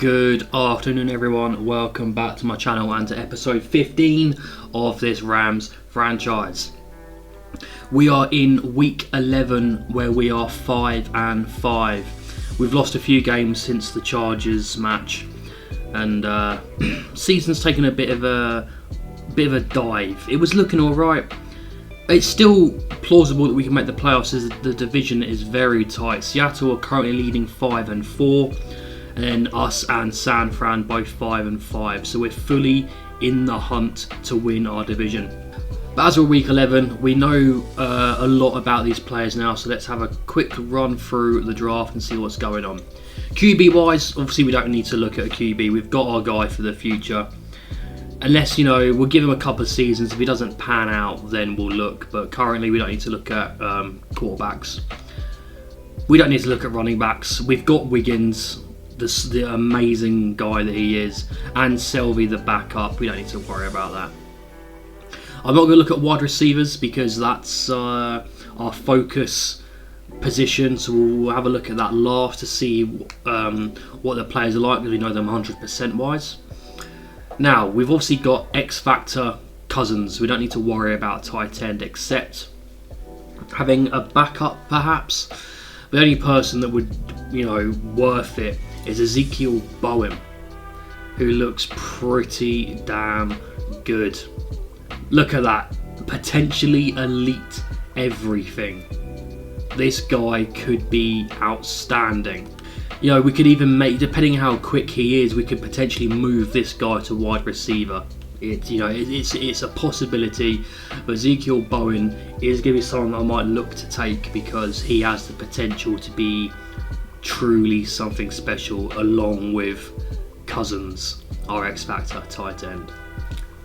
Good afternoon everyone, welcome back to my channel and to episode 15 of this Rams franchise. We are in week 11 where we are 5-5. We've lost a few games since the Chargers match and season's taken a bit of a dive. It was looking alright. It's still plausible that we can make the playoffs as the division is very tight. Seattle are currently leading 5-4. And then us and San Fran both 5-5, so we're fully in the hunt to win our division. But as we're week 11, we know a lot about these players now, so let's have a quick run through the draft and see what's going on. QB wise, obviously we don't need to look at a QB, we've got our guy for the future. Unless, we'll give him a couple of seasons, if he doesn't pan out then we'll look, but currently we don't need to look at quarterbacks. We don't need to look at running backs, we've got Wiggins, the amazing guy that he is, and Selvey the backup. We don't need to worry about that. I'm not going to look at wide receivers because that's our focus position, so we'll have a look at that last to see what the players are like, because we know them 100% wise. Now, we've obviously got X Factor Cousins. We don't need to worry about tight end except having a backup perhaps. The only person that would, worth it is Ezekiel Bowen, who looks pretty damn good. Look at that, potentially elite everything. This guy could be outstanding. We could even make, depending on how quick he is, we could potentially move this guy to wide receiver. It's a possibility, but Ezekiel Bowen is going to be someone I might look to take because he has the potential to be truly something special, along with Cousins, our X Factor tight end.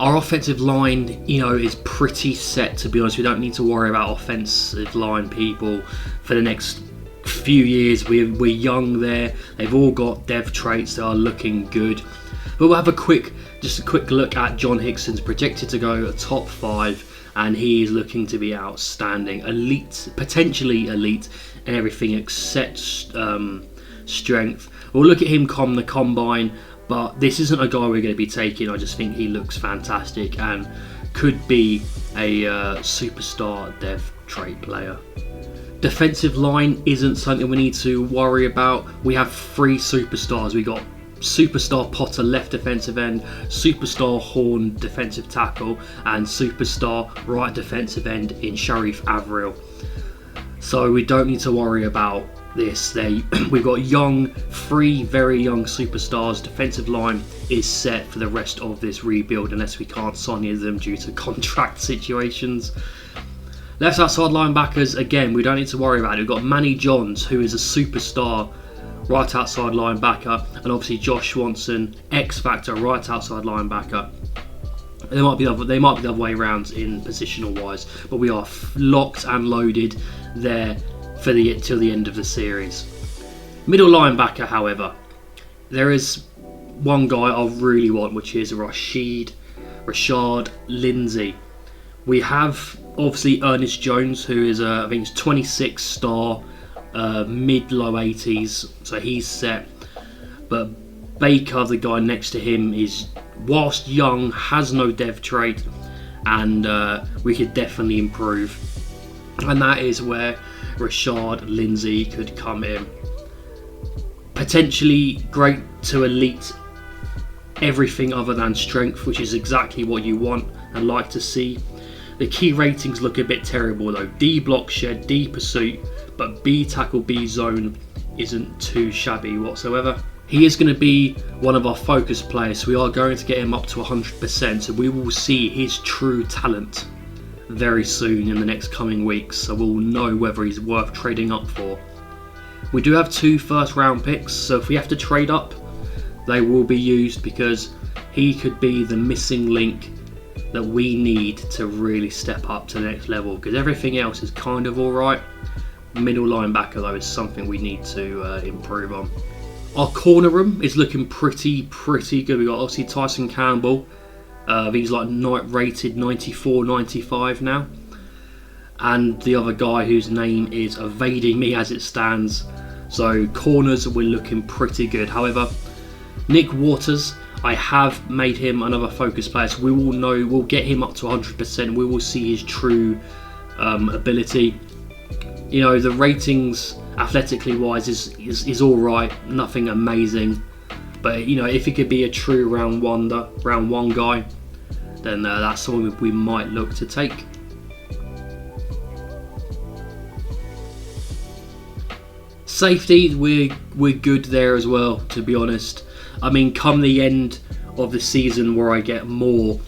Our offensive line, is pretty set, to be honest. We don't need to worry about offensive line people for the next few years. We're young there. They've all got dev traits that are looking good. But we'll have a quick look at John Hickson's projected to go top 5, and he is looking to be outstanding, elite, potentially elite in everything except strength. We'll look at him come the combine, but this isn't a guy we're going to be taking. I just think he looks fantastic and could be a superstar dev trait player. Defensive line isn't something we need to worry about. We have 3 superstars. We got Superstar Potter left defensive end, Superstar Horn defensive tackle, and Superstar right defensive end in Sharif Avril. So we don't need to worry about this. We've got 3 very young superstars. Defensive line is set for the rest of this rebuild unless we can't sign any of them due to contract situations. Left outside linebackers, again, we don't need to worry about it. We've got Manny Johns, who is a superstar right outside linebacker, and obviously Josh Swanson, X Factor right outside linebacker. They might be the other way around in positional wise, but we are locked and loaded there for till the end of the series. Middle linebacker, however, there is one guy I really want, which is Rashard Lindsay. We have obviously Ernest Jones, who is I think he's 26 star, mid-low 80s, so he's set. But Baker, the guy next to him, is, whilst young, has no dev trait, and we could definitely improve. And that is where Rashard Lindsay could come in. Potentially great to elite everything other than strength, which is exactly what you want and like to see. The key ratings look a bit terrible though. D block shed, D pursuit, but B tackle, B zone isn't too shabby whatsoever. He is going to be one of our focus players, so we are going to get him up to 100%, so we will see his true talent very soon in the next coming weeks, so we'll know whether he's worth trading up for. We do have 2 first round picks, so if we have to trade up, they will be used because he could be the missing link that we need to really step up to the next level, because everything else is kind of alright. Middle linebacker though is something we need to improve on. Our corner room is looking pretty good. We got obviously Tyson Campbell. He's like rated 94, 95 now. And the other guy whose name is evading me as it stands. So corners, we're looking pretty good. However, Nick Waters, I have made him another focus player, so we'll get him up to 100%. We will see his true ability. You know, the ratings athletically wise is all right, nothing amazing, but you know, if he could be a true round one guy, then that's someone we might look to take. Safety, we're good there as well, to be honest. I mean, come the end of the season where I get more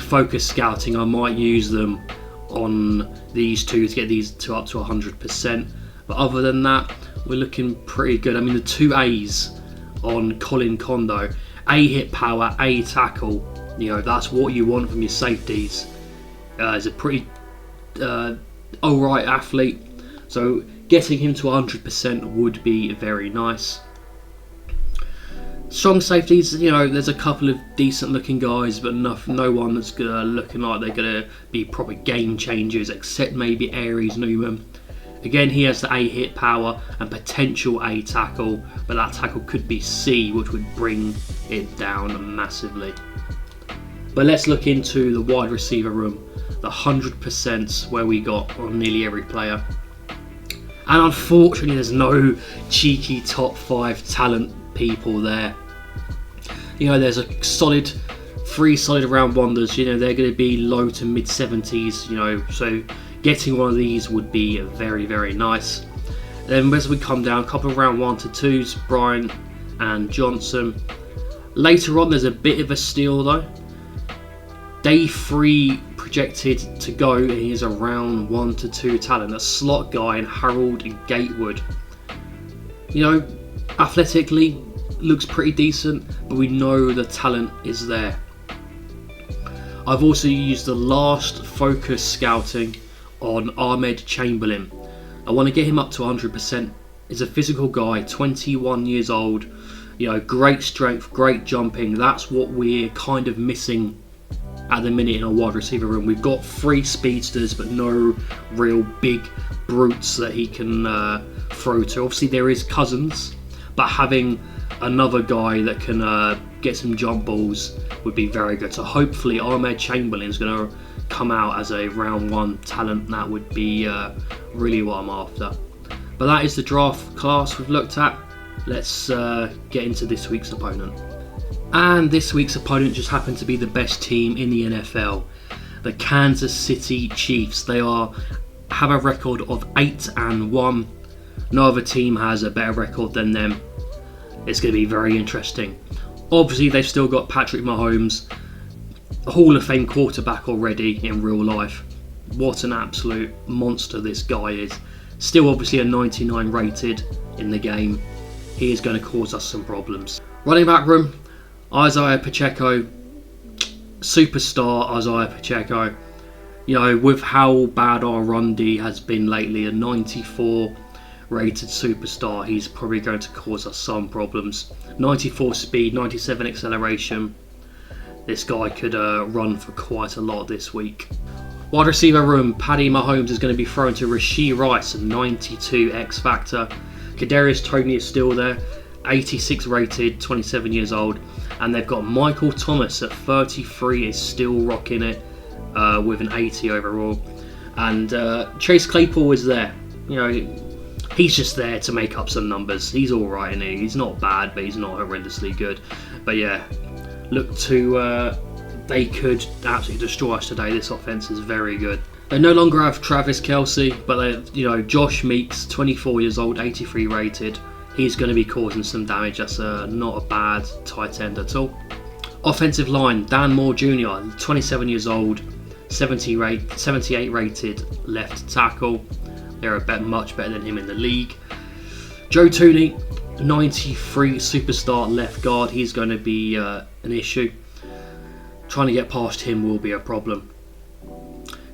focus scouting, I might use them on these two to get these two up to 100%. But other than that, we're looking pretty good. I mean, the two A's on Colin Kondo, A hit power, A tackle, you know, that's what you want from your safeties. He's a pretty alright athlete, so getting him to 100% would be very nice. Strong safeties, you know, there's a couple of decent looking guys, but no one that's looking like they're going to be proper game changers, except maybe Aries Newman. Again, he has the A hit power and potential A tackle, but that tackle could be C, which would bring it down massively. But let's look into the wide receiver room, the 100% where we got on nearly every player. And unfortunately, there's no cheeky top 5 talent people there. You know, there's a three solid round wonders. You know, they're going to be low to mid 70s. You know, so getting one of these would be very, very nice. Then as we come down, a couple of round 1 to 2s, Bryant and Johnson. Later on, there's a bit of a steal though. Day 3 projected to go, and he's a round 1 to 2 talent. A slot guy in Harold Gatewood. You know, athletically looks pretty decent, but we know the talent is there. I've also used the last focus scouting on Ahmed Chamberlain. I want to get him up to 100%. He's a physical guy, 21 years old. You know, great strength, great jumping. That's what we're kind of missing at the minute in our wide receiver room. We've got 3 speedsters, but no real big brutes that he can throw to. Obviously, there is Cousins, but having another guy that can get some jump balls would be very good. So hopefully Ahmed Chamberlain is going to come out as a round 1 talent. That would be really what I'm after. But that is the draft class we've looked at. Let's get into this week's opponent. And this week's opponent just happened to be the best team in the NFL, the Kansas City Chiefs. They have a record of 8-1. No other team has a better record than them. It's going to be very interesting. Obviously, they've still got Patrick Mahomes, a Hall of Fame quarterback already in real life. What an absolute monster this guy is. Still obviously a 99 rated in the game. He is going to cause us some problems. Running back room, Isaiah Pacheco, superstar Isaiah Pacheco. You know, with how bad our run D has been lately, a 94 rated superstar, he's probably going to cause us some problems. 94 speed, 97 acceleration. This guy could run for quite a lot this week. Wide receiver room, Paddy Mahomes is going to be thrown to Rashee Rice, a 92 X Factor. Kadarius Toney is still there, 86 rated, 27 years old. And they've got Michael Thomas at 33, is still rocking it with an 80 overall. And Chase Claypool is there. You know, he's just there to make up some numbers. He's alright, and he's not bad, but he's not horrendously good. But yeah, look to they could absolutely destroy us today. This offense is very good. They no longer have Travis Kelce, but they, you know, Josh Meeks, 24 years old, 83 rated. He's going to be causing some damage. That's not a bad tight end at all. Offensive line, Dan Moore Jr., 27 years old, 78 rated left tackle. They're much better than him in the league. Joe Tooney, 93 superstar left guard. He's going to be an issue. Trying to get past him will be a problem.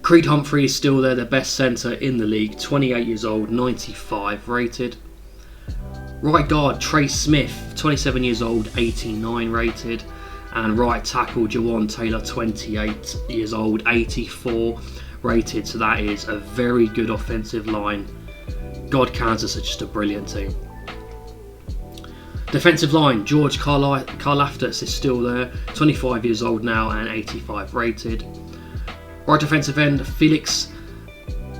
Creed Humphrey is still there, the best centre in the league, 28 years old, 95 rated. Right guard, Trey Smith, 27 years old, 89 rated. And right tackle, Jawan Taylor, 28 years old, 84 rated. So that is a very good offensive line. God, Kansas are just a brilliant team. Defensive line, George Karlaftis is still there, 25 years old now and 85 rated. Right defensive end, Felix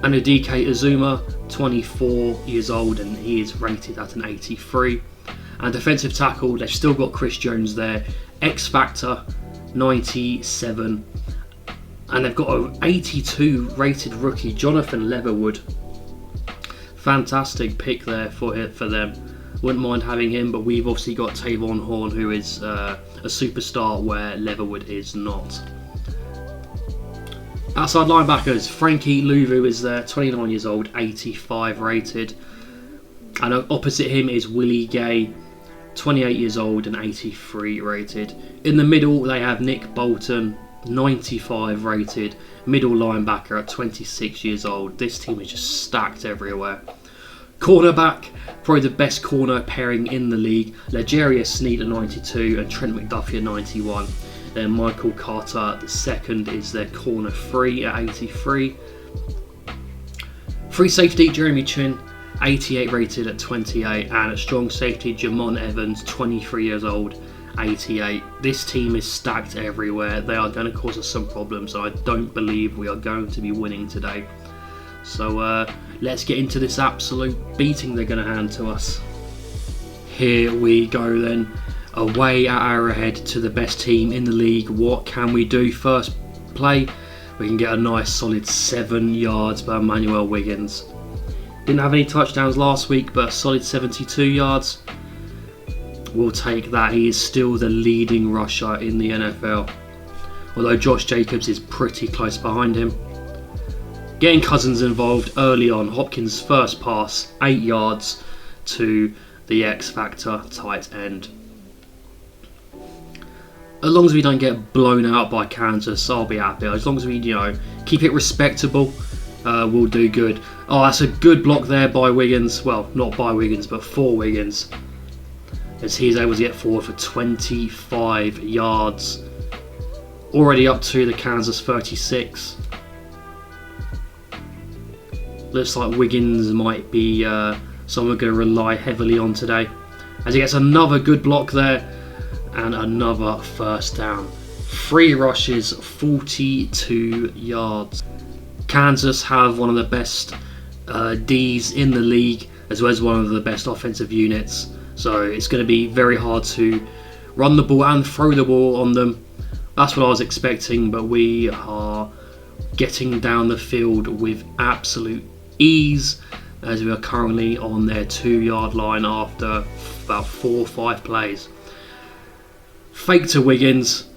Anudike Azuma, 24 years old and he is rated at an 83. And defensive tackle, they've still got Chris Jones there, X Factor, 97. And they've got an 82 rated rookie, Jonathan Leatherwood. Fantastic pick there for them. Wouldn't mind having him, but we've obviously got Tavon Horn, who is a superstar where Leatherwood is not. Outside linebackers, Frankie Luvu is there, 29 years old, 85 rated. And opposite him is Willie Gay, 28 years old and 83 rated. In the middle, they have Nick Bolton, 95 rated, middle linebacker at 26 years old. This team is just stacked everywhere. Cornerback, probably the best corner pairing in the league. Legarius Sneed at 92 and Trent McDuffie at 91. Then Michael Carter, the second, is their corner 3 at 83. Free safety, Jeremy Chin, 88 rated at 28. And at strong safety, Jamon Evans, 23 years old, 88. This team is stacked everywhere. They are going to cause us some problems. I don't believe we are going to be winning today. So let's get into this absolute beating they're going to hand to us. Here we go then. Away at Arrowhead to the best team in the league. What can we do? First play, we can get a nice solid 7 yards by Emmanuel Wiggins. Didn't have any touchdowns last week, but a solid 72 yards. We'll take that. He is still the leading rusher in the NFL. Although Josh Jacobs is pretty close behind him. Getting Cousins involved early on. Hopkins' first pass, 8 yards to the X Factor tight end. As long as we don't get blown out by Kansas, I'll be happy. As long as we, keep it respectable, we'll do good. Oh, that's a good block there by Wiggins. Well, not by Wiggins, but for Wiggins. As he's able to get forward for 25 yards. Already up to the Kansas 36. Looks like Wiggins might be someone we're going to rely heavily on today. As he gets another good block there. And another first down. 3 rushes, 42 yards. Kansas have one of the best Ds in the league, as well as one of the best offensive units. So it's going to be very hard to run the ball and throw the ball on them. That's what I was expecting, but we are getting down the field with absolute ease, as we are currently on their 2-yard line after about 4 or 5 plays. Fake to Wiggins.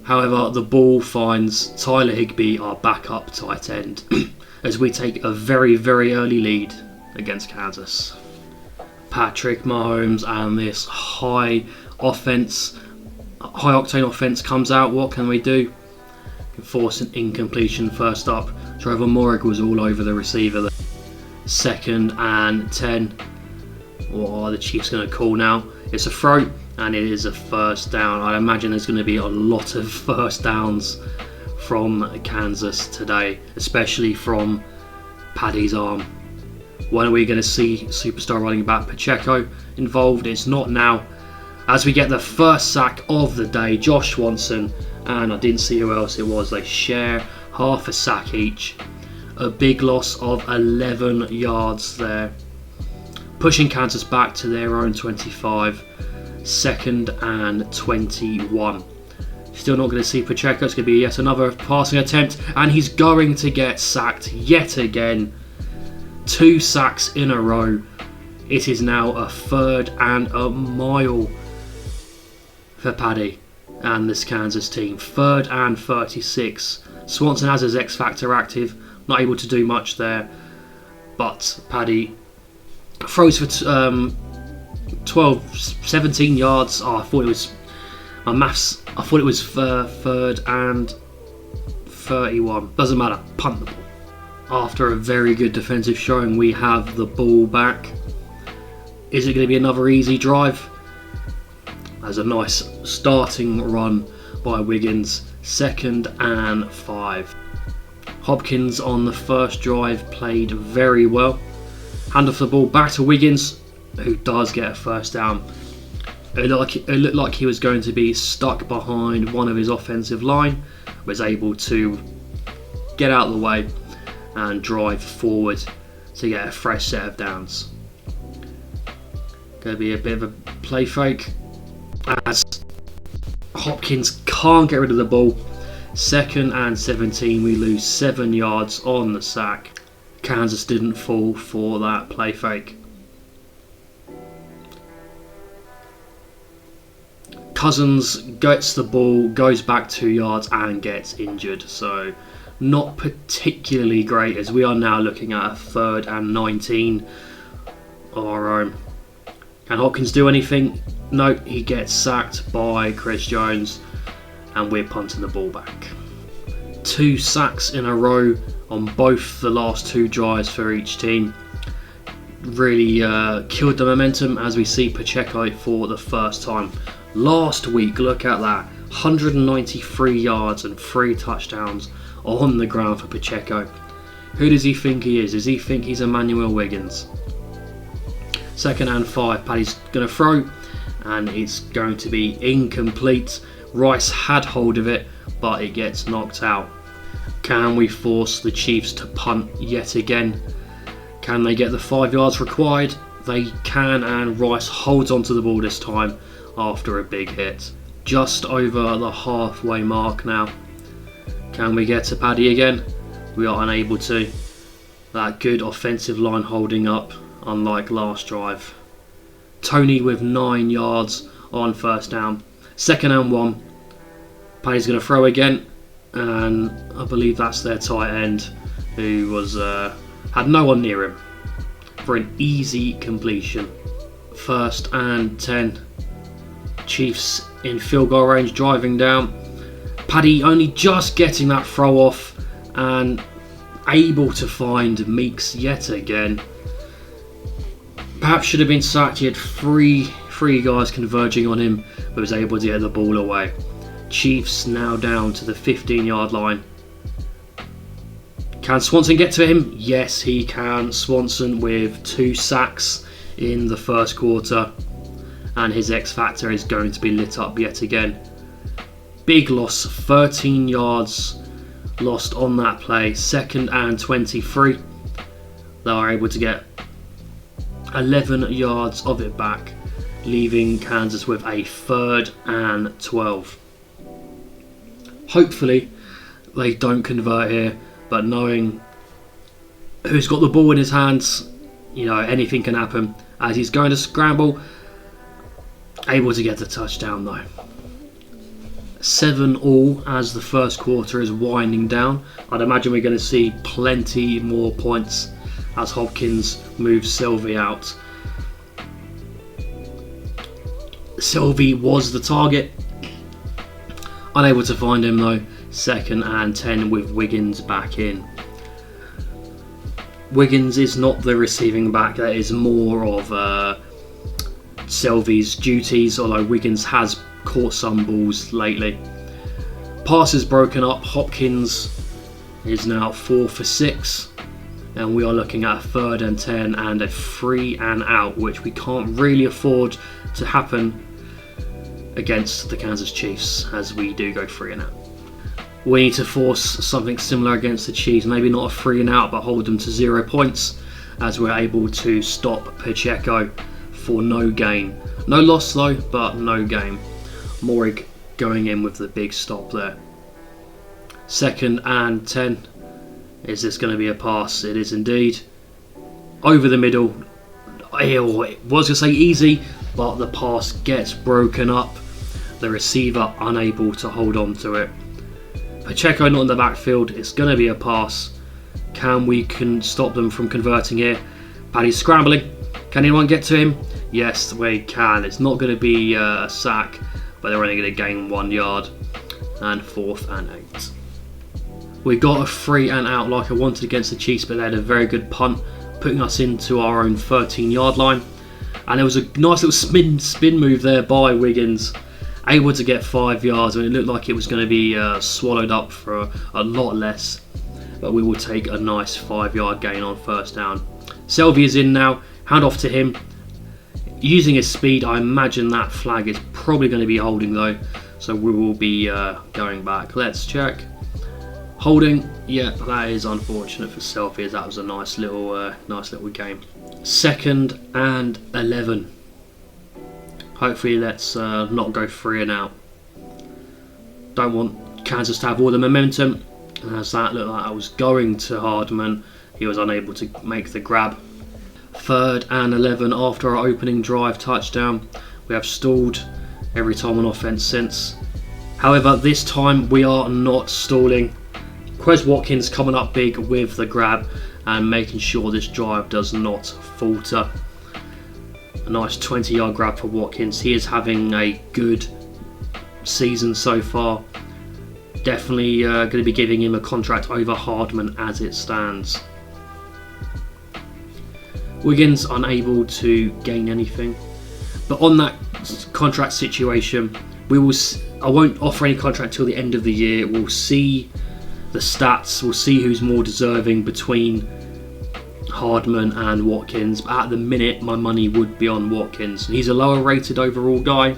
However, the ball finds Tyler Higbee, our backup tight end, as we take a very, very early lead against Kansas. Patrick Mahomes and this high octane offense comes out. What can we do? Can force an incompletion first up. Trevor Morrig was all over the receiver there. 2nd and 10. What are the Chiefs going to call now? It's a throw. And it is a first down. I imagine there's going to be a lot of first downs from Kansas today, especially from Paddy's arm. When are we going to see superstar running back Pacheco involved? It's not now. As we get the first sack of the day, Josh Swanson, and I didn't see who else it was, they share half a sack each. A big loss of 11 yards there. Pushing Kansas back to their own 25. 2nd and 21. Still not going to see Pacheco. It's going to be yet another passing attempt, and he's going to get sacked yet again. 2 sacks in a row. It is now a 3rd and a mile for Paddy and this Kansas team. 3rd and 36. Swanson has his X Factor active. Not able to do much there, but Paddy throws for 17 yards. I thought it was my maths. I thought it was 3rd and 31. Doesn't matter. Punt the ball. After a very good defensive showing, we have the ball back. Is it going to be another easy drive? As a nice starting run by Wiggins. 2nd and 5. Hopkins on the first drive played very well. Hand off the ball back to Wiggins, who does get a first down. It looked like he was going to be stuck behind one of his offensive line, was able to get out of the way and drive forward to get a fresh set of downs. Going to be a bit of a play fake as Hopkins can't get rid of the ball. 2nd and 17, we lose 7 yards on the sack. Kansas didn't fall for that play fake. Cousins gets the ball, goes back 2 yards and gets injured. So not particularly great, as we are now looking at a 3rd and 19 of our own. Can Hopkins do anything? No, he gets sacked by Chris Jones and we're punting the ball back. 2 sacks in a row on both the last 2 drives for each team. Really killed the momentum as we see Pacheco for the first time. Last week, look at that, 193 yards and 3 touchdowns on the ground for Pacheco. Who does he think he is? Does he think he's Emmanuel Wiggins? 2nd and 5, Paddy's going to throw and it's going to be incomplete. Rice had hold of it, but it gets knocked out. Can we force the Chiefs to punt yet again? Can they get the 5 yards required? They can, and Rice holds onto the ball this time after a big hit. Just over the halfway mark now. Can we get to Paddy again? We are unable to. That good offensive line holding up, unlike last drive. Tony with 9 yards on 1st down. 2nd and 1. Paddy's going to throw again, and I believe that's their tight end who was had no one near him for an easy completion. 1st and 10. Chiefs in field goal range, driving down. Paddy only just getting that throw off and able to find Meeks yet again. Perhaps should have been sacked. He had three guys converging on him, but was able to get the ball away. Chiefs now down to the 15-yard line. Can Swanson get to him? Yes, he can. Swanson with 2 sacks in the 1st quarter, and his X Factor is going to be lit up yet again. Big loss, 13 yards lost on that play. 2nd and 23. They are able to get 11 yards of it back, leaving Kansas with a 3rd and 12. Hopefully they don't convert here, but knowing who's got the ball in his hands, anything can happen. As he's going to scramble, able to get the touchdown though. 7-all as the 1st quarter is winding down. I'd imagine we're going to see plenty more points as Hopkins moves Sylvie out. Sylvie was the target. Unable to find him though. 2nd and 10 with Wiggins back in. Wiggins is not the receiving back. That is more of Sylvie's duties, although Wiggins has caught some balls lately. Pass is broken up. Hopkins is now 4 for 6. And we are looking at a 3rd and 10 and a 3 and out, which we can't really afford to happen against the Kansas Chiefs, as we do go 3 and out. We need to force something similar against the Chiefs, maybe not a 3 and out, but hold them to 0 points, as we're able to stop Pacheco for no gain. No loss though, but no gain. Morig going in with the big stop there. 2nd and 10. Is this going to be a pass? It is indeed. Over the middle. I was going to say easy, but the pass gets broken up. The receiver unable to hold on to it. Pacheco not in the backfield. It's going to be a pass. Can we stop them from converting here? Paddy's scrambling. Can anyone get to him? Yes, we can. It's not going to be a sack, but they're only going to gain 1 yard. And 4th and 8. We got a 3 and out like I wanted against the Chiefs, but they had a very good punt, putting us into our own 13-yard line. And there was a nice little spin move there by Wiggins, able to get 5 yards, and it looked like it was going to be swallowed up for a lot less. But we will take a nice 5-yard gain on 1st down. Selvey is in now, hand off to him. Using his speed, I imagine that flag is probably going to be holding though, so we will be going back. Let's check. Holding, yeah, that is unfortunate for Selfie. That was a nice little game. 2nd and 11. Hopefully, let's not go 3 and out. Don't want Kansas to have all the momentum. As that looked like I was going to Hardman, he was unable to make the grab. 3rd and 11 after our opening drive touchdown. We have stalled every time on offense since. However, this time we are not stalling. Quez Watkins coming up big with the grab and making sure this drive does not falter. A nice 20-yard grab for Watkins. He is having a good season so far. Definitely going to be giving him a contract over Hardman as it stands. Wiggins unable to gain anything, but on that contract situation, I won't offer any contract till the end of the year. We'll see the stats. We'll see who's more deserving between Hardman and Watkins. But at the minute, my money would be on Watkins. He's a lower rated overall guy,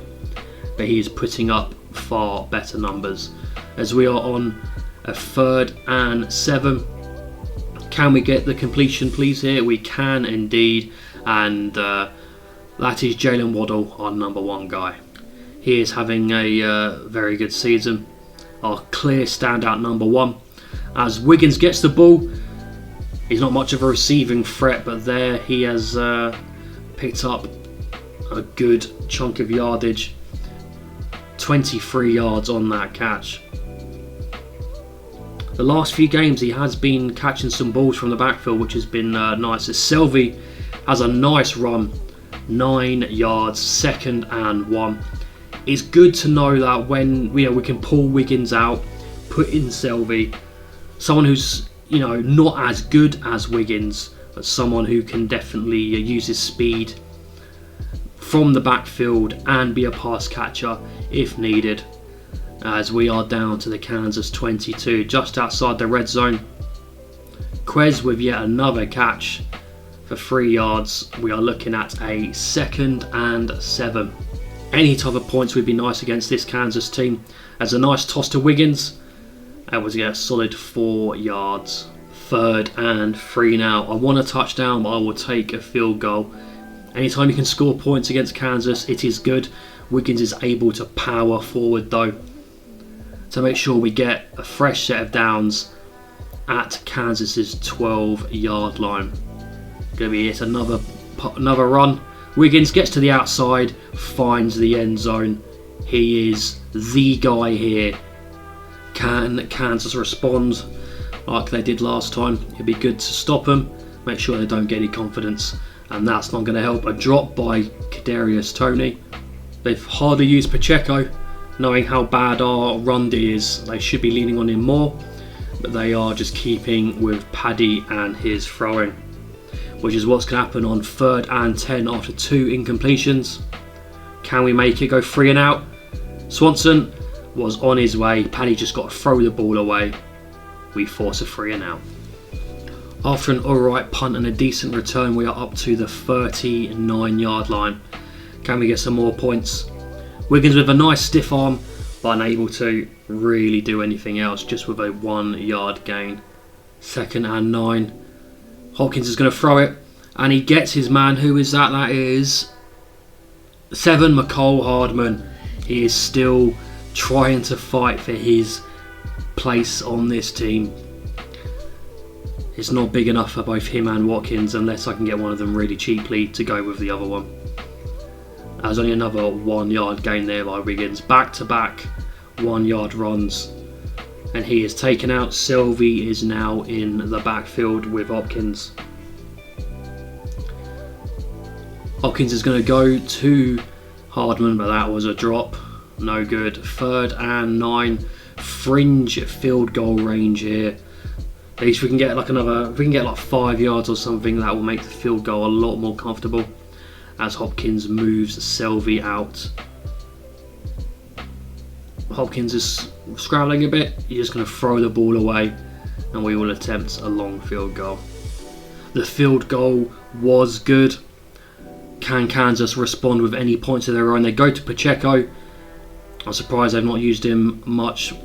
but he is putting up far better numbers. As we are on a 3rd and 7. Can we get the completion please here? We can indeed, and that is Jalen Waddle, our number 1 guy. He is having a very good season, our clear standout number 1. As Wiggins gets the ball, he's not much of a receiving threat, but there he has picked up a good chunk of yardage. 23 yards on that catch. The last few games he has been catching some balls from the backfield, which has been nice. As Selvey has a nice run, 9 yards, 2nd and 1. It's good to know that when we can pull Wiggins out, put in Selvey, someone who's not as good as Wiggins, but someone who can definitely use his speed from the backfield and be a pass catcher if needed. As we are down to the Kansas 22, just outside the red zone. Quez with yet another catch for 3 yards. We are looking at a 2nd and 7. Any type of points would be nice against this Kansas team. As a nice toss to Wiggins. That was a solid 4 yards. 3rd and 3 now. I want a touchdown, but I will take a field goal. Anytime you can score points against Kansas, it is good. Wiggins is able to power forward though, to make sure we get a fresh set of downs at Kansas's 12-yard line. Going to be yet another run. Wiggins gets to the outside, finds the end zone. He is the guy here. Can Kansas respond like they did last time? It'd be good to stop them, make sure they don't get any confidence, and that's not going to help. A drop by Kadarius Toney. They've hardly used Pacheco. Knowing how bad our run D is, they should be leaning on him more, but they are just keeping with Paddy and his throwing, which is what's going to happen on 3rd and 10 after 2 incompletions. Can we make it go 3 and out? Swanson was on his way. Paddy just got to throw the ball away. We force a 3 and out. After an alright punt and a decent return, we are up to the 39-yard line. Can we get some more points? Wiggins with a nice stiff arm, but unable to really do anything else, just with a 1-yard gain. 2nd and 9. Hopkins is going to throw it, and he gets his man. Who is that? That is 7, McCole Hardman. He is still trying to fight for his place on this team. It's not big enough for both him and Watkins unless I can get one of them really cheaply to go with the other one. There's only another 1-yard gain there by Wiggins. Back-to-back 1-yard runs. And he is taken out. Selvey is now in the backfield with Hopkins. Hopkins is going to go to Hardman, but that was a drop. No good. 3rd and 9. Fringe field goal range here. At least we can get if we can get 5 yards or something, that will make the field goal a lot more comfortable. As Hopkins moves Selvey out. Hopkins is scrambling a bit. He's just going to throw the ball away, and we will attempt a long field goal. The field goal was good. can Kansas respond with any points of their own? They go to Pacheco. I'm surprised they've not used him much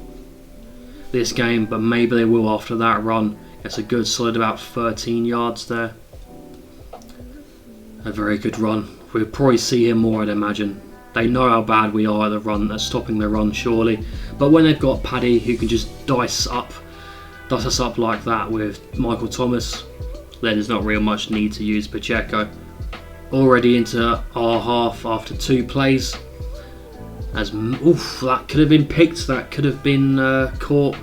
this game, but maybe they will after that run. Gets a good solid about 13 yards there. A very good run. We'll probably see him more, I'd imagine. They know how bad we are at the run, at stopping the run, surely. But when they've got Paddy who can just dice us up like that with Michael Thomas, then there's not real much need to use Pacheco. Already into our half after 2 plays. That could have been picked, that could have been caught.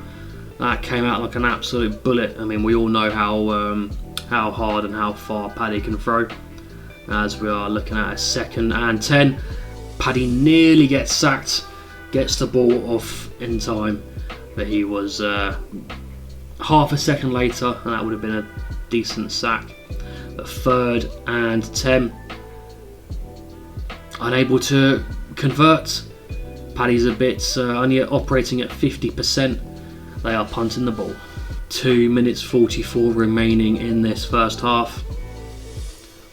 That came out like an absolute bullet. I mean, we all know how hard and how far Paddy can throw. As we are looking at a 2nd and 10. Paddy nearly gets sacked, gets the ball off in time, but he was half a second later, and that would have been a decent sack. But 3rd and 10. Unable to convert. Paddy's a bit only operating at 50%. They are punting the ball. 2 minutes 44 remaining in this first half.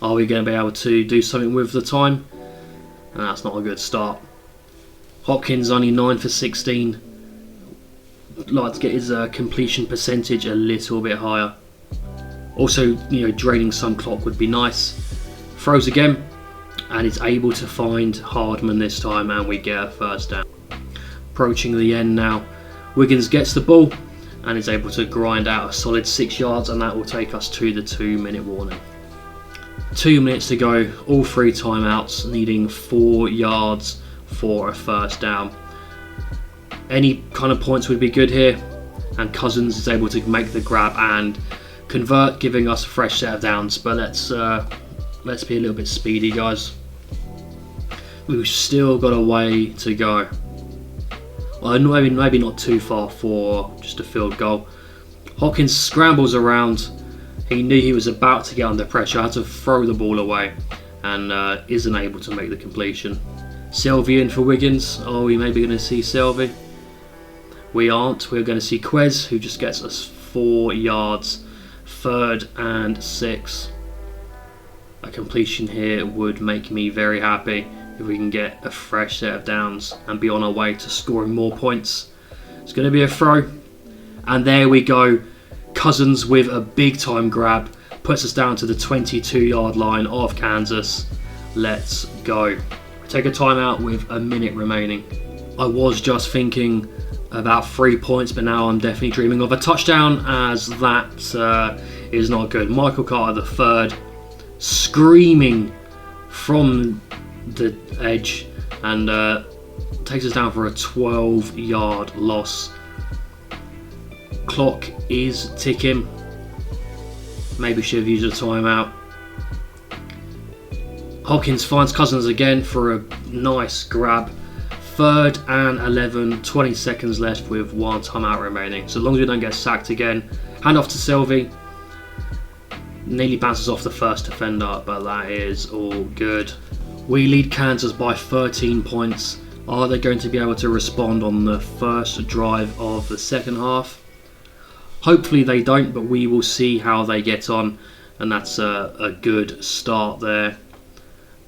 Are we going to be able to do something with the time? And that's not a good start. Hopkins only 9 for 16. I'd like to get his completion percentage a little bit higher. Also, draining some clock would be nice. Throws again, and is able to find Hardman this time, and we get a first down. Approaching the end now. Wiggins gets the ball and is able to grind out a solid 6 yards, and that will take us to the 2-minute warning. 2 minutes to go, all 3 timeouts, needing 4 yards for a first down. Any kind of points would be good here, and Cousins is able to make the grab and convert, giving us a fresh set of downs. But let's be a little bit speedy, guys. We've still got a way to go. Well, maybe not too far for just a field goal. Hopkins scrambles around. He knew he was about to get under pressure, had to throw the ball away, and isn't able to make the completion. Selvey in for Wiggins. Are we maybe going to see Selvey? We aren't. We're going to see Quez, who just gets us 4 yards. 3rd and 6. A completion here would make me very happy if we can get a fresh set of downs and be on our way to scoring more points. It's going to be a throw, and there we go. Cousins with a big time grab puts us down to the 22-yard line of Kansas. Let's go. Take a timeout with a minute remaining. I was just thinking about 3 points, but now I'm definitely dreaming of a touchdown, as that is not good. Michael Carter the 3rd, screaming from the edge, and takes us down for a 12-yard loss. Clock is ticking. Maybe should have used a timeout. Hopkins finds Cousins again for a nice grab. 3rd and 11, 20 seconds left with 1 timeout remaining. So long as we don't get sacked again. Hand off to Selvey. Nearly bounces off the first defender, but that is all good. We lead Kansas by 13 points. Are they going to be able to respond on the first drive of the second half? Hopefully they don't, but we will see how they get on. And that's a good start there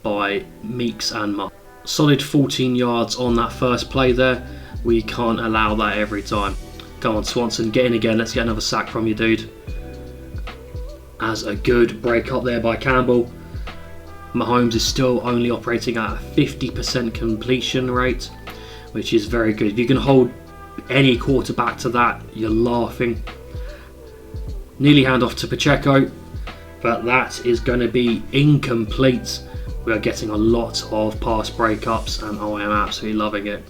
by Meeks and Mark. Solid 14 yards on that first play there. We can't allow that every time. Come on, Swanson, get in again. Let's get another sack from you, dude. As a good break up there by Campbell. Mahomes is still only operating at a 50% completion rate, which is very good. If you can hold any quarterback to that, you're laughing. Nearly hand off to Pacheco, but that is going to be incomplete. We are getting a lot of pass breakups, and I am absolutely loving it,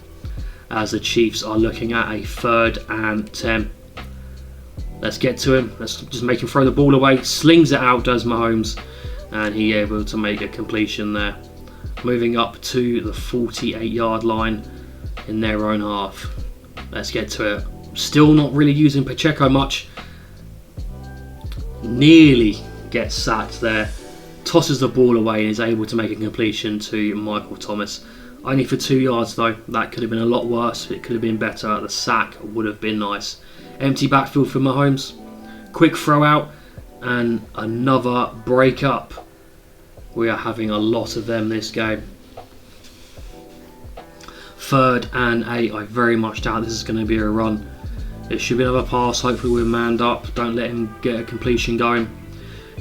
as the Chiefs are looking at a 3rd and 10. Let's get to him. Let's just make him throw the ball away. Slings it out, does Mahomes, and he able to make a completion there. Moving up to the 48-yard line in their own half. Let's get to it. Still not really using Pacheco much. Nearly gets sacked there. Tosses the ball away and is able to make a completion to Michael Thomas. Only for 2 yards though. That could have been a lot worse. It could have been better. The sack would have been nice. Empty backfield for Mahomes. Quick throw out and another break up. We are having a lot of them this game. 3rd and 8. I very much doubt this is going to be a run. It should be another pass. Hopefully we're manned up. Don't let him get a completion going.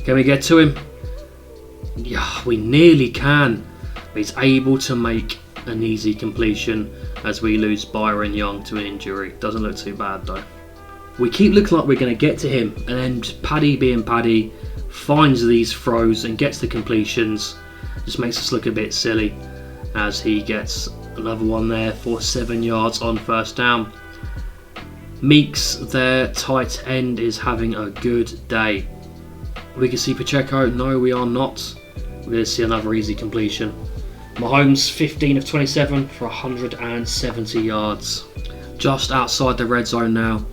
Can we get to him? Yeah, we nearly can. He's able to make an easy completion as we lose Byron Young to an injury. Doesn't look too bad though. We keep looking like we're going to get to him, and then Paddy being Paddy finds these throws and gets the completions. Just makes us look a bit silly as he gets another one there for 7 yards on 1st down. Meeks, their tight end, is having a good day. We can see Pacheco. No, we are not. We're going to see another easy completion. Mahomes 15 of 27 for 170 yards. Just outside the red zone now.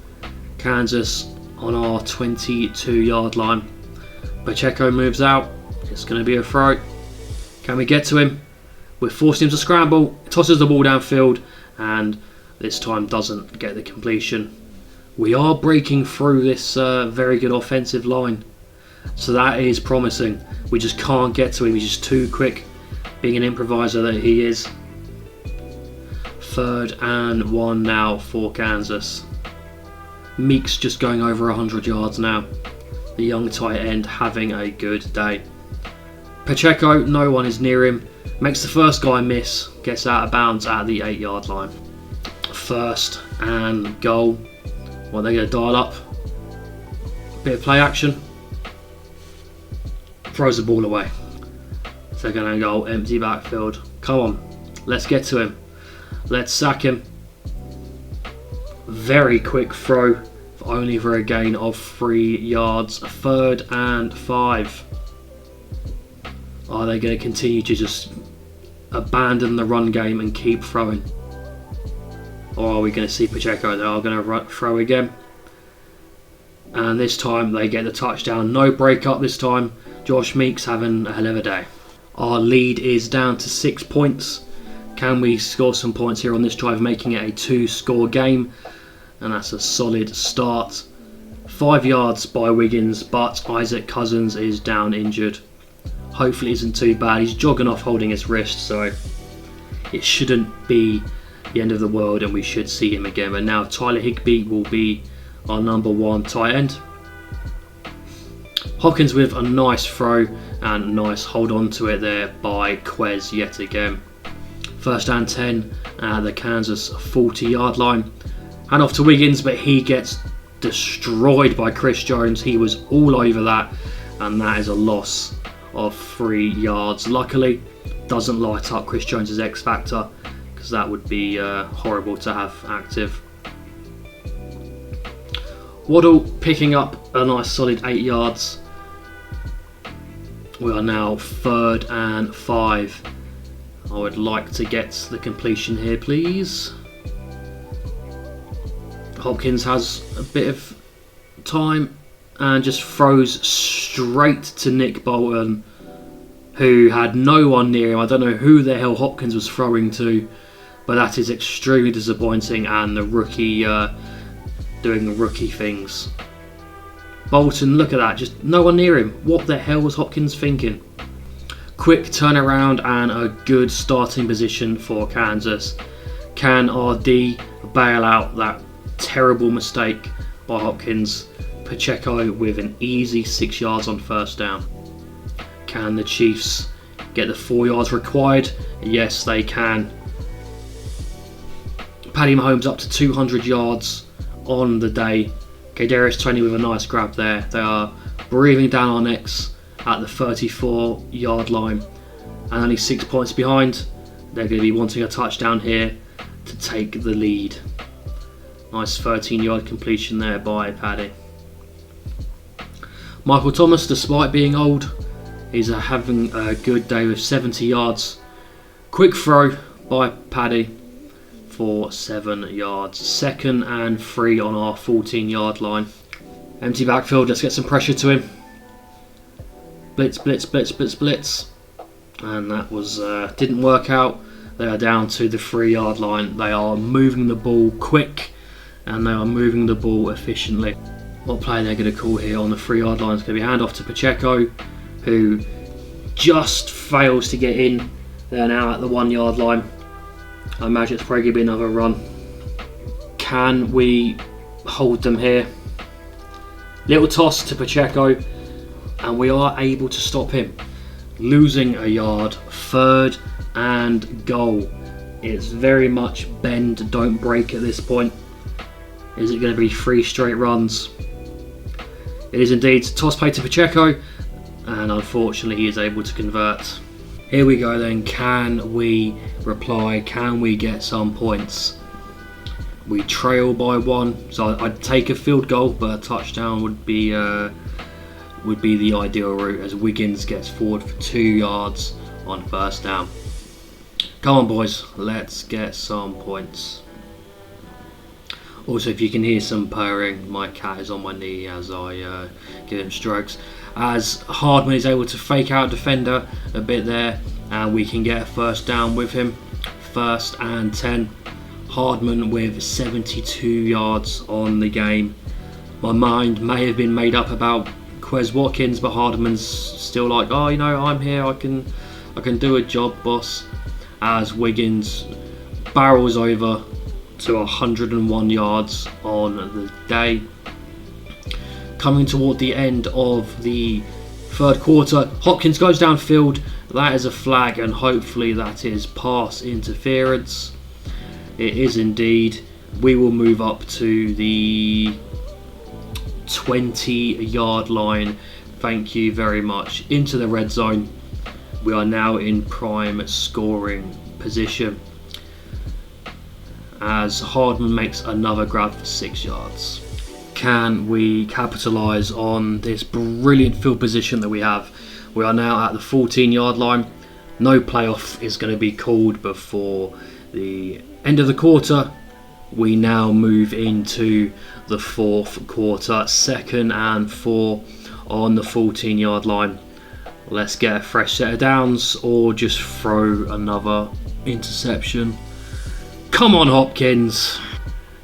Kansas on our 22-yard line. Pacheco moves out. It's going to be a throw. Can we get to him? We're forcing him to scramble. Tosses the ball downfield and this time doesn't get the completion. We are breaking through this very good offensive line. So that is promising. We just can't get to him. He's just too quick, being an improviser that he is. 3rd and 1 now for Kansas. Meeks just going over 100 yards now. The young tight end having a good day. Pacheco, no one is near him. Makes the first guy miss. Gets out of bounds at the 8-yard line. 1st and goal. Well, they're going to dial up. Bit of play action. Throws the ball away. 2nd and goal, empty backfield. Come on, let's get to him. Let's sack him. Very quick throw, only for a gain of 3 yards. 3rd and 5. Are they going to continue to just abandon the run game and keep throwing? Or are we going to see Pacheco? They are going to throw again. And this time they get the touchdown. No break up this time. Josh Meeks having a hell of a day. Our lead is down to 6 points. Can we score some points here on this drive, making it a 2-score game? And that's a solid start. 5 yards by Wiggins, but Isaac Cousins is down injured. Hopefully it isn't too bad. He's jogging off holding his wrist, so it shouldn't be the end of the world and we should see him again. But now Tyler Higbee will be our number 1 tight end. Hopkins with a nice throw and a nice hold on to it there by Quez yet again. 1st and 10 at the Kansas 40-yard line. Hand off to Wiggins, but he gets destroyed by Chris Jones. He was all over that, and that is a loss of 3 yards. Luckily, doesn't light up Chris Jones' X Factor, because that would be horrible to have active. Waddle picking up a nice solid 8 yards. We are now 3rd and 5. I would like to get the completion here, please. Hopkins has a bit of time and just throws straight to Nick Bolton, who had no one near him. I don't know who the hell Hopkins was throwing to, but that is extremely disappointing, and the rookie doing the rookie things. Bolton, look at that, just no one near him. What the hell was Hopkins thinking? Quick turnaround and a good starting position for Kansas. Can RD bail out that terrible mistake by Hopkins? Pacheco with an easy 6 yards on 1st down. Can the Chiefs get the 4 yards required? Yes, they can. Paddy Mahomes up to 200 yards on the day. Kadarius Toney with a nice grab there. They are breathing down our necks at the 34-yard line, and only 6 points behind. They're going to be wanting a touchdown here to take the lead. Nice 13-yard completion there by Paddy. Michael Thomas, despite being old, is having a good day with 70 yards. Quick throw by Paddy for 7 yards. 2nd and 3 on our 14-yard line. Empty backfield, let's get some pressure to him. Blitz, blitz, blitz, blitz, blitz. And that was didn't work out. They are down to the 3-yard line. They are moving the ball quick and they are moving the ball efficiently. What play they're going to call here on the 3-yard line is going to be hand off to Pacheco, who just fails to get in. They're now at the 1 yard line. I imagine it's probably going to be another run. Can we hold them here? Little toss to Pacheco, and we are able to stop him. Losing a yard, 3rd and goal. It's very much bend, don't break at this point. Is it going to be 3 straight runs? It is indeed. Toss play to Pacheco, and unfortunately he is able to convert. Here we go then. Can we reply? Can we get some points? We trail by 1, so I'd take a field goal, but a touchdown would be the ideal route, as Wiggins gets forward for 2 yards on 1st down. Come on boys, let's get some points. Also, if you can hear some purring, my cat is on my knee as I give him strokes. As Hardman is able to fake out defender a bit there, and we can get a 1st down with him. 1st and 10. Hardman with 72 yards on the game. My mind may have been made up about Quez Watkins, but Hardman's still like, oh, you know, I'm here, I can do a job, boss. As Wiggins barrels over to 101 yards on the day. Coming toward the end of the 3rd quarter, Hopkins goes downfield. That is a flag, and hopefully that is pass interference. It is indeed. We will move up to the 20 yard line. Thank you very much. Into the red zone. We are now in prime scoring position, as Hardman makes another grab for 6 yards. Can we capitalise on this brilliant field position that we have? We are now at the 14 yard line. No playoff is going to be called before the end of the quarter. We now move into the 4th quarter. 2nd and 4 on the 14 yard line. Let's get a fresh set of downs, or just throw another interception. Come on, Hopkins.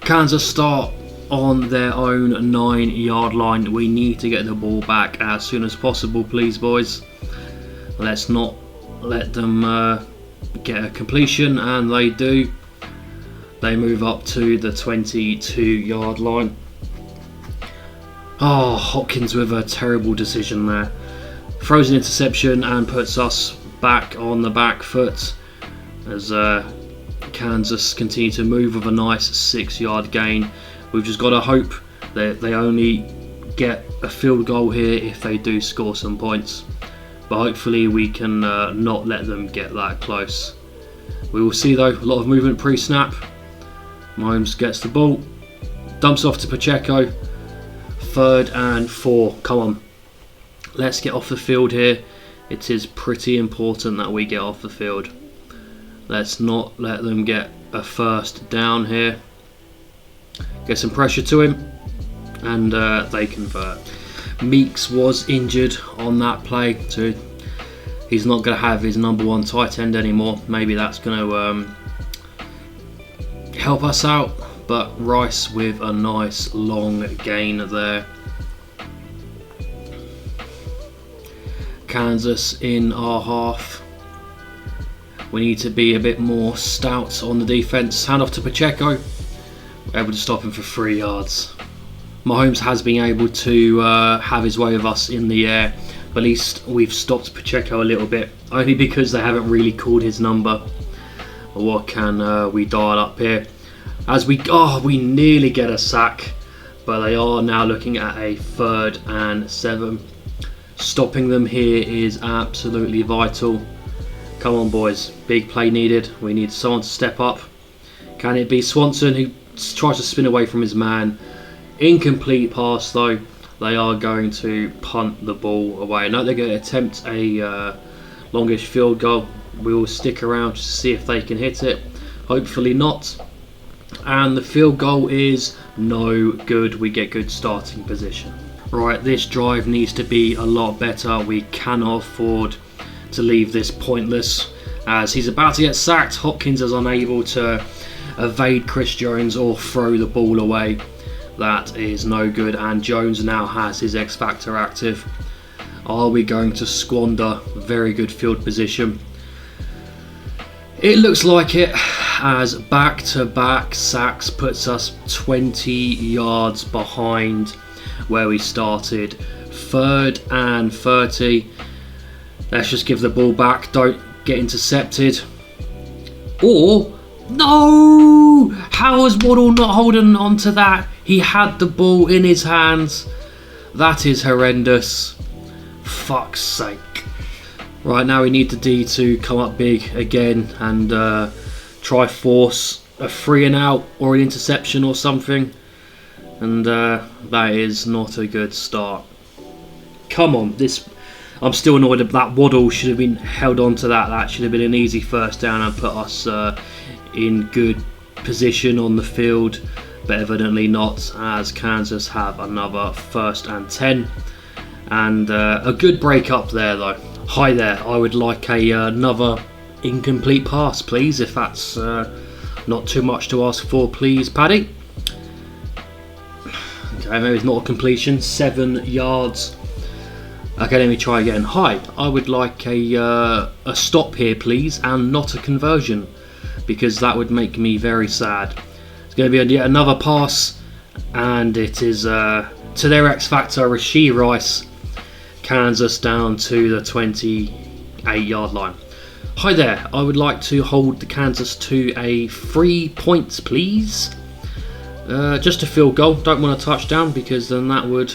Kansas start on their own 9 yard line. We need to get the ball back as soon as possible, please, boys. Let's not let them get a completion, and they do. They move up to the 22 yard line. Oh, Hopkins with a terrible decision there. Throws an interception and puts us back on the back foot, as Kansas continue to move with a nice 6 yard gain. We've just got to hope that they only get a field goal here if they do score some points. But hopefully we can not let them get that close. We will see though. A lot of movement pre-snap. Mahomes gets the ball, dumps off to Pacheco. 3rd and 4. Come on. Let's get off the field here. It is pretty important that we get off the field. Let's not let them get a 1st down here. Get some pressure to him, and they convert. Meeks was injured on that play, so he's not going to have his number 1 tight end anymore. Maybe that's going to help us out, but Rice with a nice long gain there. Kansas in our half. We need to be a bit more stout on the defense. Hand off to Pacheco. We're able to stop him for 3 yards. Mahomes has been able to have his way with us in the air, but at least we've stopped Pacheco a little bit, only because they haven't really called his number. What can we dial up here? As we nearly get a sack, but they are now looking at a 3rd and 7. Stopping them here is absolutely vital. Come on, boys, big play needed. We need someone to step up. Can it be Swanson, who tries to spin away from his man? Incomplete pass though. They are going to punt the ball away. No, they're going to attempt a longish field goal. We will stick around to see if they can hit it. Hopefully not. And the field goal is no good. We get good starting position. Right, this drive needs to be a lot better. We cannot afford to leave this pointless, as he's about to get sacked. Hopkins is unable to evade Chris Jones or throw the ball away. That is no good, and Jones now has his X Factor active. Are we going to squander very good field position? It looks like it, as back-to-back sacks puts us 20 yards behind where we started. 3rd and 30. Let's just give the ball back. Don't get intercepted. Or, no! How was Waddle not holding on to that? He had the ball in his hands. That is horrendous. Fuck's sake. Right, now we need the D to come up big again and try force a 3 and out or an interception or something. And that is not a good start. Come on, I'm still annoyed that Waddle should have been held on to that. That should have been an easy first down and put us in good position on the field. But evidently not, as Kansas have another 1st and 10. And a good break up there though. Hi there, I would like another incomplete pass, please, if that's not too much to ask for, please, Paddy. Okay, maybe it's not a completion. 7 yards. Okay, let me try again. Hi, I would like a stop here, please, and not a conversion, because that would make me very sad. It's going to be yet another pass, and it is to their X Factor, Rashee Rice. Kansas down to the 28-yard line. Hi there, I would like to hold the Kansas to a 3 points, please. Just a field goal. Don't want a touchdown because then that would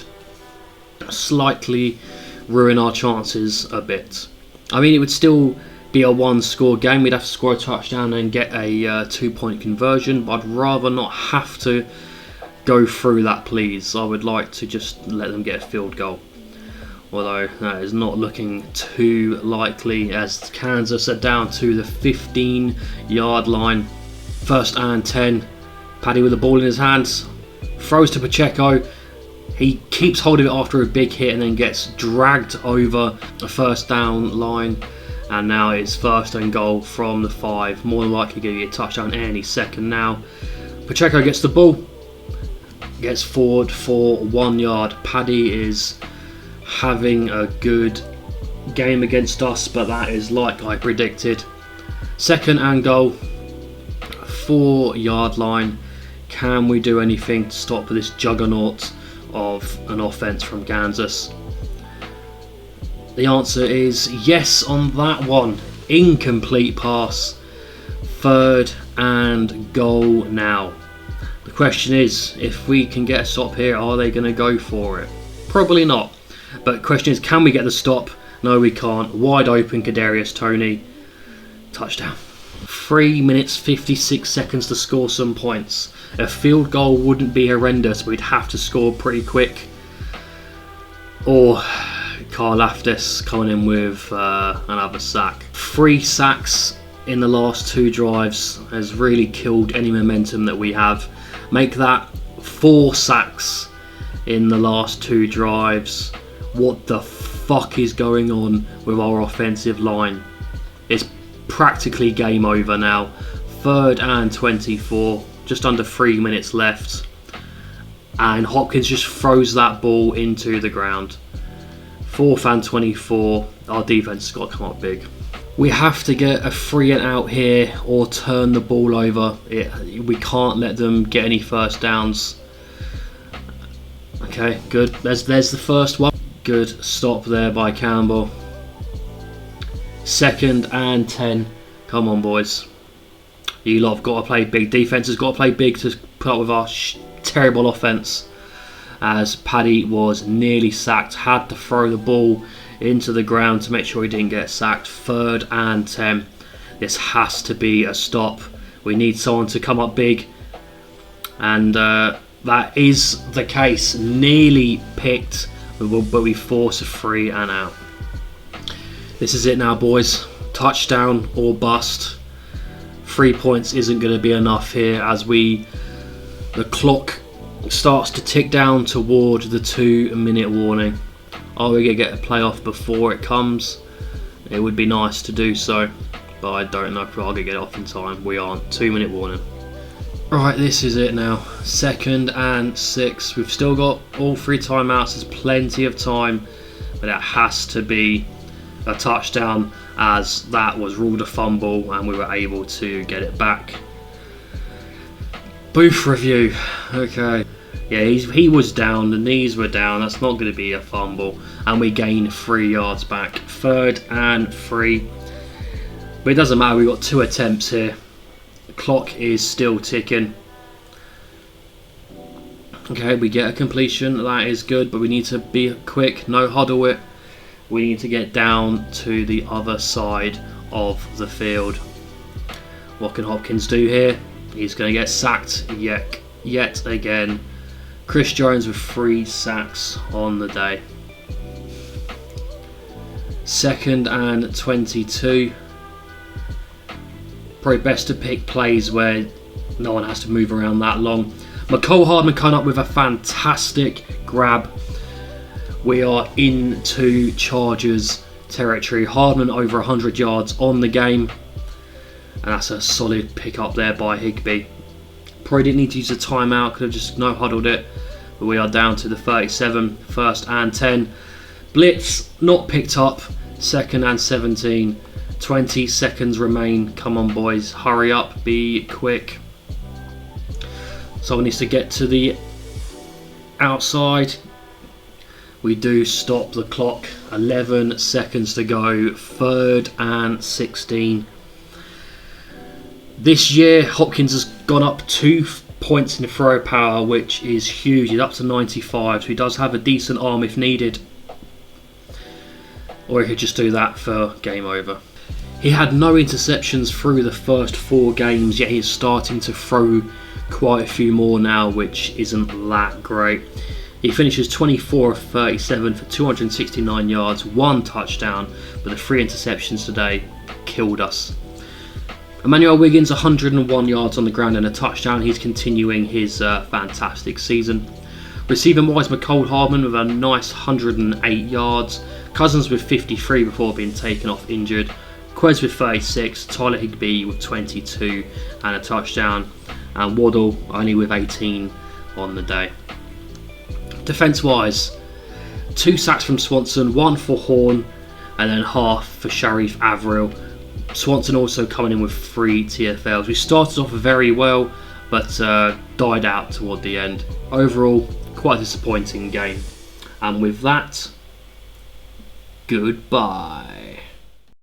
slightly ruin our chances a bit. I mean, it would still be a 1-score game. We'd have to score a touchdown and get a 2-point conversion, but I'd rather not have to go through that, please. I would like to just let them get a field goal. Although that is not looking too likely, as Kansas are down to the 15-yard line. 1st and 10. Paddy with the ball in his hands. Throws to Pacheco. He keeps hold of it after a big hit and then gets dragged over a 1st down line. And now it's 1st and goal from the 5. More than likely going to get a touchdown any second now. Pacheco gets the ball. Gets forward for 1 yard. Paddy is having a good game against us, but that is like I predicted. 2nd and goal, 4-yard line. Can we do anything to stop this juggernaut of an offense from Kansas? The answer is yes on that one. Incomplete pass. 3rd and goal now. The question is, if we can get a stop here, are they going to go for it? Probably not. But the question is, can we get the stop? No, we can't. Wide open, Kadarius Toney. Touchdown. 3 minutes 56 seconds to score some points. A field goal wouldn't be horrendous, but we'd have to score pretty quick. Or Karlaftis coming in with another sack. 3 sacks in the last 2 drives has really killed any momentum that we have. Make that 4 sacks in the last 2 drives. What the fuck is going on with our offensive line? It's practically game over now. 3rd and 24, just under 3 minutes left, and Hopkins just throws that ball into the ground. 4th and 24, our defense has got to come up big. We have to get a 3 and out here or turn the ball over. We can't let them get any 1st downs. Okay, good. There's the first one. Good stop there by Campbell. 2nd and 10. Come on, boys. You lot have got to play big. Defense has got to play big to put up with our terrible offense. As Paddy was nearly sacked, had to throw the ball into the ground to make sure he didn't get sacked. 3rd and 10. This has to be a stop. We need someone to come up big. And that is the case. Nearly picked, but we force a 3 and out. This is it now, boys. Touchdown or bust. 3 points isn't going to be enough here as the clock starts to tick down toward the 2-minute warning. Are we going to get a playoff before it comes? It would be nice to do so, but I don't know if we're going to get it off in time. We aren't. 2-minute warning. Right, this is it now. 2nd and 6. We've still got all 3 timeouts. There's plenty of time. but it has to be a touchdown, as that was ruled a fumble and we were able to get it back. Booth review. Okay. Yeah, he was down, the knees were down, that's not going to be a fumble, and we gain 3 yards back. 3rd and 3. But it doesn't matter, we've got 2 attempts here. The clock is still ticking. Okay, we get a completion, that is good, but we need to be quick, no huddle it. We need to get down to the other side of the field. What can Hopkins do here? He's going to get sacked yet again. Chris Jones with 3 sacks on the day. 2nd and 22. Probably best to pick plays where no one has to move around that long. McCole Hardman coming up with a fantastic grab. We are into Chargers territory. Hardman over 100 yards on the game. And that's a solid pick up there by Higbee. Probably didn't need to use a timeout, could have just no huddled it. But we are down to the 37, 1st and 10. Blitz not picked up, 2nd and 17. 20 seconds remain. Come on boys, hurry up, be quick. Someone needs to get to the outside. We do stop the clock. 11 seconds to go. 3rd and 16. This year, Hopkins has gone up 2 points in throw power, which is huge. He's up to 95, so he does have a decent arm if needed. Or he could just do that for game over. He had no interceptions through the first 4 games, yet he's starting to throw quite a few more now, which isn't that great. He finishes 24 of 37 for 269 yards, 1 touchdown, but the 3 interceptions today killed us. Emmanuel Wiggins, 101 yards on the ground and a touchdown. He's continuing his fantastic season. Receiving wise, McCole Hardman with a nice 108 yards. Cousins with 53 before being taken off injured. Quez with 36. Tyler Higbee with 22 and a touchdown. And Waddle only with 18 on the day. Defence wise, 2 sacks from Swanson, 1 for Horn, and then half for Sharif Avril. Swanson also coming in with 3 TFLs. We started off very well, but died out toward the end. Overall, quite a disappointing game. And with that, goodbye.